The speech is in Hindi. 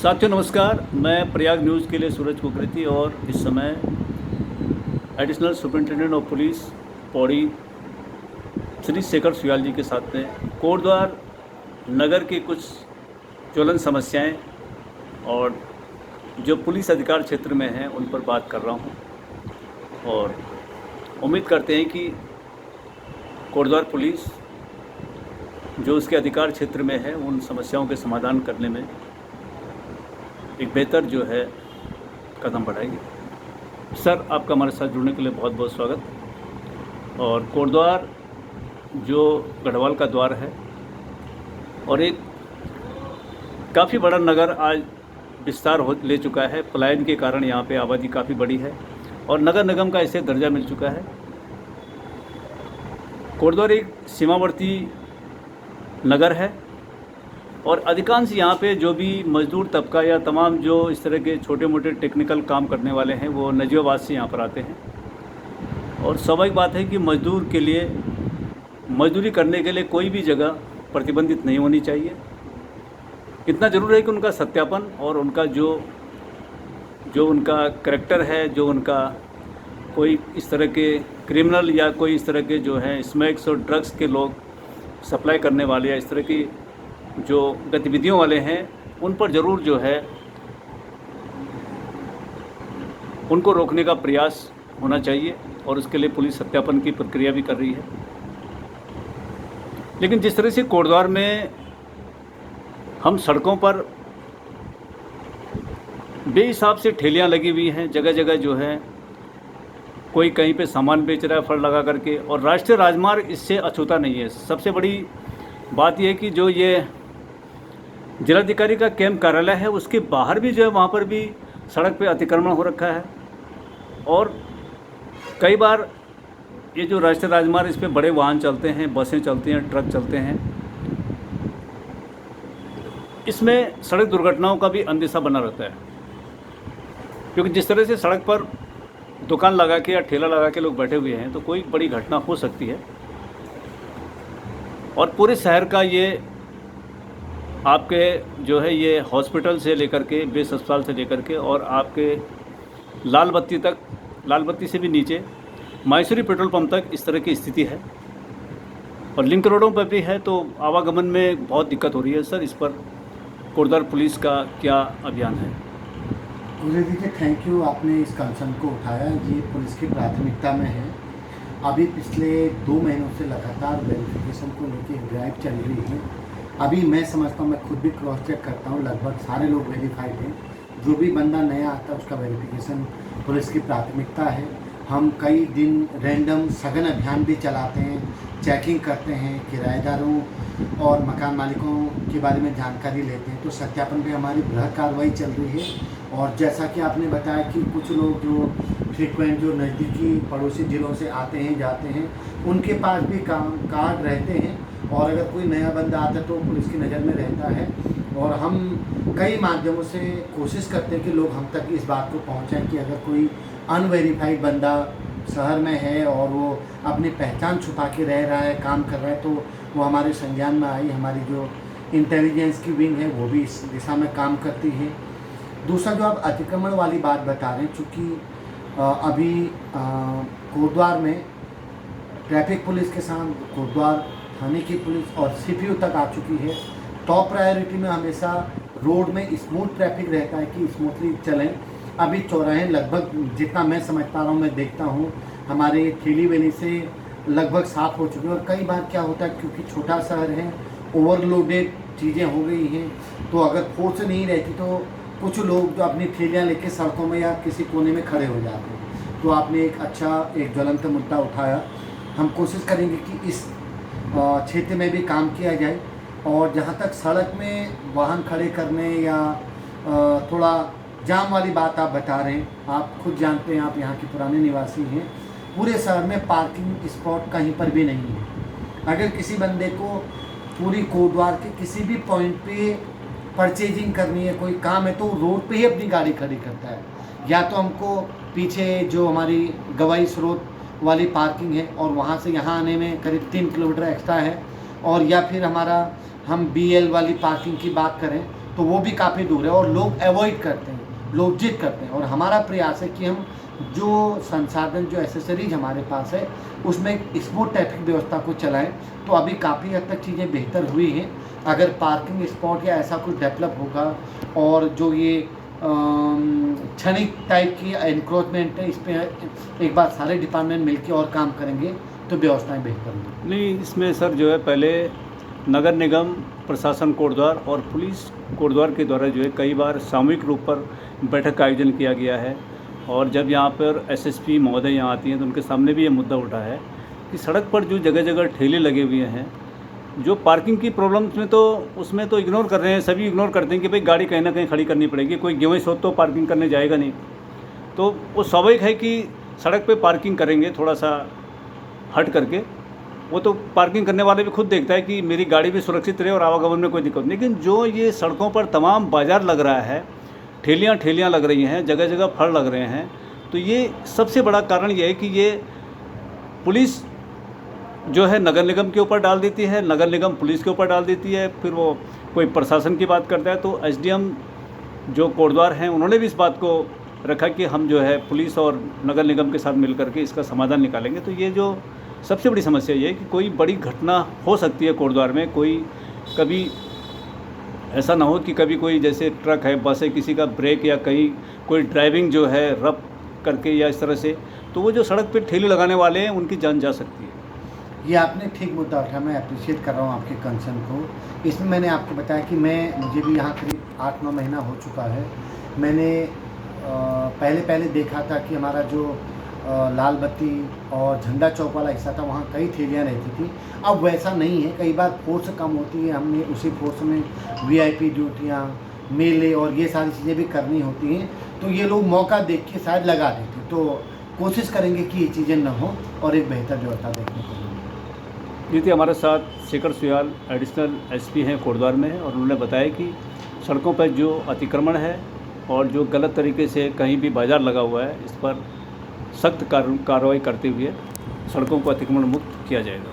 साथियों नमस्कार। मैं प्रयाग न्यूज़ के लिए सूरज कुकरेती और इस समय additional superintendent of police Pauri Shri Shekhar Suyal ji के साथ में कोटद्वार नगर की कुछ ज्वलन समस्याएं और जो पुलिस अधिकार क्षेत्र में हैं उन पर बात कर रहा हूं और उम्मीद करते हैं कि कोटद्वार पुलिस जो उसके अधिकार क्षेत्र में है उन समस्याओं के समाधान करने में एक बेहतर जो है कदम बढ़ाएगी। सर, आपका हमारे साथ जुड़ने के लिए बहुत बहुत स्वागत। और कोटद्वार जो गढ़वाल का द्वार है और एक काफ़ी बड़ा नगर आज विस्तार हो ले चुका है। पलायन के कारण यहाँ पे आबादी काफ़ी बड़ी है और नगर निगम का इसे दर्जा मिल चुका है। कोटद्वार एक सीमावर्ती नगर है और अधिकांश यहाँ पे जो भी मज़दूर तबका या तमाम जो इस तरह के छोटे मोटे टेक्निकल काम करने वाले हैं वो नजीबाबाद से यहाँ पर आते हैं। और स्वाभाविक बात है कि मज़दूर के लिए मजदूरी करने के लिए कोई भी जगह प्रतिबंधित नहीं होनी चाहिए। इतना ज़रूर है कि उनका सत्यापन और उनका जो उनका करैक्टर है, जो उनका कोई इस तरह के क्रिमिनल या कोई इस तरह के जो है स्मैक्स और ड्रग्स के लोग सप्लाई करने वाले या इस तरह की जो गतिविधियों वाले हैं उन पर ज़रूर जो है उनको रोकने का प्रयास होना चाहिए और उसके लिए पुलिस सत्यापन की प्रक्रिया भी कर रही है। लेकिन जिस तरह से कोटद्वार में हम सड़कों पर बेहिसाब से ठेलियाँ लगी हुई हैं, जगह जगह जो है कोई कहीं पे सामान बेच रहा है फल लगा करके, और राष्ट्रीय राजमार्ग इससे अछूता नहीं है। सबसे बड़ी बात यह है कि जो ये जिलाधिकारी का कैंप कार्यालय है उसके बाहर भी जो है वहाँ पर भी सड़क पे अतिक्रमण हो रखा है। और कई बार ये जो राष्ट्रीय राजमार्ग इस पे बड़े वाहन चलते हैं, बसें चलती हैं, ट्रक चलते हैं, इसमें सड़क दुर्घटनाओं का भी अंदेशा बना रहता है। क्योंकि जिस तरह से सड़क पर दुकान लगा के या ठेला लगा के लोग बैठे हुए हैं तो कोई बड़ी घटना हो सकती है। और पूरे शहर का ये आपके जो है ये हॉस्पिटल से लेकर के, बेस अस्पताल से लेकर के और आपके लाल बत्ती तक, लाल बत्ती से भी नीचे माहेश्वरी पेट्रोल पंप तक इस तरह की स्थिति है। और लिंक रोडों पर भी है तो आवागमन में बहुत दिक्कत हो रही है। सर, इस पर कोटद्वार पुलिस का क्या अभियान है? देखिए, थैंक यू, आपने इस कंसर्न को उठाया। ये पुलिस की प्राथमिकता में है। अभी पिछले 2 महीनों से लगातार वेरिफिकेशन को लेकर ड्राइव चल रही है। अभी मैं समझता हूँ, मैं खुद भी क्रॉस चेक करता हूँ, लगभग सारे लोग वेरीफाइड हैं। जो भी बंदा नया आता है उसका वेरिफिकेशन पुलिस की प्राथमिकता है। हम कई दिन रैंडम सघन अभियान भी चलाते हैं, चेकिंग करते हैं, किराएदारों और मकान मालिकों के बारे में जानकारी लेते हैं। तो सत्यापन पे हमारी बृहद कार्रवाई चल रही है। और जैसा कि आपने बताया कि कुछ लोग जो फ्रीक्वेंट जो नज़दीकी पड़ोसी ज़िलों से आते हैं जाते हैं, उनके पास भी कार्ड रहते हैं और अगर कोई नया बंदा आता है तो पुलिस की नज़र में रहता है। और हम कई माध्यमों से कोशिश करते हैं कि लोग हम तक इस बात को पहुंचाएं कि अगर कोई अनवेरीफाइड बंदा शहर में है और वो अपनी पहचान छुपा के रह रहा है, काम कर रहा है, तो वो हमारे संज्ञान में आई। हमारी जो इंटेलिजेंस की विंग है वो भी इस दिशा में काम करती है। दूसरा, जो आप अतिक्रमण वाली बात बता रहे हैं, चूँकि अभी कोटद्वार में ट्रैफिक पुलिस के साथ कोटद्वार थाने की पुलिस और सीपीओ तक आ चुकी है। टॉप प्रायोरिटी में हमेशा रोड में स्मूथ ट्रैफिक रहता है कि स्मूथली चलें। अभी चौराहे लगभग, जितना मैं समझ पा रहा हूँ, मैं देखता हूँ, हमारे थेली वेली से लगभग साफ हो चुके हैं। और कई बार क्या होता है, क्योंकि छोटा शहर है, ओवरलोडेड चीज़ें हो गई हैं, तो अगर फोर्स नहीं रहती तो कुछ लोग जो अपनी थैलियाँ लेके सड़कों में या किसी कोने में खड़े हो जाते हैं। तो आपने एक ज्वलंत मुद्दा उठाया। हम कोशिश करेंगे कि इस क्षेत्र में भी काम किया जाए। और जहाँ तक सड़क में वाहन खड़े करने या थोड़ा जाम वाली बात आप बता रहे हैं, आप खुद जानते हैं, आप यहाँ के पुराने निवासी हैं, पूरे शहर में पार्किंग स्पॉट कहीं पर भी नहीं है। अगर किसी बंदे को पूरी कोटद्वार के किसी भी पॉइंट पे परचेजिंग करनी है, कोई काम है, तो रोड पे ही अपनी गाड़ी खड़ी करता है। या तो हमको पीछे जो हमारी गवाई स्रोत वाली पार्किंग है और वहाँ से यहाँ आने में करीब 3 किलोमीटर एक्स्ट्रा है, और या फिर हम BL वाली पार्किंग की बात करें तो वो भी काफ़ी दूर है और लोग अवॉइड करते हैं, लोग जिद करते हैं। और हमारा प्रयास है कि हम जो संसाधन, जो एसेसरीज हमारे पास है, उसमें स्मूथ ट्रैफिक व्यवस्था को चलाएं। तो अभी काफ़ी हद तक चीज़ें बेहतर हुई हैं। अगर पार्किंग स्पॉट या ऐसा कुछ डेवलप होगा और जो ये क्षणिक टाइप की एनक्रोचमेंट है, इस पर एक बार सारे डिपार्टमेंट मिलकर और काम करेंगे तो व्यवस्थाएं बेहतर होंगी। नहीं, इसमें सर जो है पहले नगर निगम प्रशासन कोटद्वार और पुलिस कोटद्वार के द्वारा जो है कई बार सामूहिक रूप पर बैठक का आयोजन किया गया है। और जब यहाँ पर एसएसपी महोदय यहाँ आती हैं तो उनके सामने भी ये मुद्दा उठा है कि सड़क पर जो जगह जगह ठेले लगे हुए हैं, जो पार्किंग की प्रॉब्लम्स में तो उसमें तो इग्नोर कर रहे हैं, सभी इग्नोर करते हैं कि भाई गाड़ी कहीं ना कहीं खड़ी करनी पड़ेगी, कोई गेवई सोच तो पार्किंग करने जाएगा नहीं। तो वो स्वाभाविक है कि सड़क पे पार्किंग करेंगे थोड़ा सा हट करके, वो तो पार्किंग करने वाले भी खुद देखता है कि मेरी गाड़ी भी सुरक्षित रहे और आवागमन में कोई दिक्कत नहीं। लेकिन जो ये सड़कों पर तमाम बाज़ार लग रहा है, ठेलियाँ लग रही हैं, जगह जगह फल लग रहे हैं, तो ये सबसे बड़ा कारण ये है कि ये पुलिस जो है नगर निगम के ऊपर डाल देती है, नगर निगम पुलिस के ऊपर डाल देती है, फिर वो कोई प्रशासन की बात करता है। तो एसडीएम जो कोटद्वार हैं उन्होंने भी इस बात को रखा कि हम जो है पुलिस और नगर निगम के साथ मिल करके इसका समाधान निकालेंगे। तो ये जो सबसे बड़ी समस्या ये है कि कोई बड़ी घटना हो सकती है कोटद्वार में, कोई कभी ऐसा ना हो कि कभी कोई जैसे ट्रक है, बस है, किसी का ब्रेक या कहीं कोई ड्राइविंग जो है रफ करके या इस तरह से, तो वो जो सड़क पे ठेले लगाने वाले हैं उनकी जान जा सकती है। ये आपने ठीक मुद्दा उठाया, मैं अप्रिशिएट कर रहा हूँ आपके कंसर्न को। इसमें मैंने आपको बताया कि मुझे भी यहाँ करीब 8-9 महीना हो चुका है। मैंने पहले देखा था कि हमारा जो लाल बत्ती और झंडा चौक वाला हिस्सा था, वहाँ कई ठेलियाँ रहती थी। अब वैसा नहीं है, कई बार फोर्स कम होती है, हमने उसी फोर्स में वीआईपी ड्यूटियाँ, मेले और ये सारी चीज़ें भी करनी होती हैं, तो ये लोग मौका देख के शायद लगा देते। तो कोशिश करेंगे कि ये चीज़ें न हो और एक बेहतर व्यवस्था देखने को मिले। ये थी हमारे साथ शेखर सुयाल एडिशनल एसपी हैं कोटद्वार में, और उन्होंने बताया कि सड़कों पर जो अतिक्रमण है और जो गलत तरीके से कहीं भी बाज़ार लगा हुआ है, इस पर सख्त कार्रवाई करते हुए सड़कों को अतिक्रमण मुक्त किया जाएगा।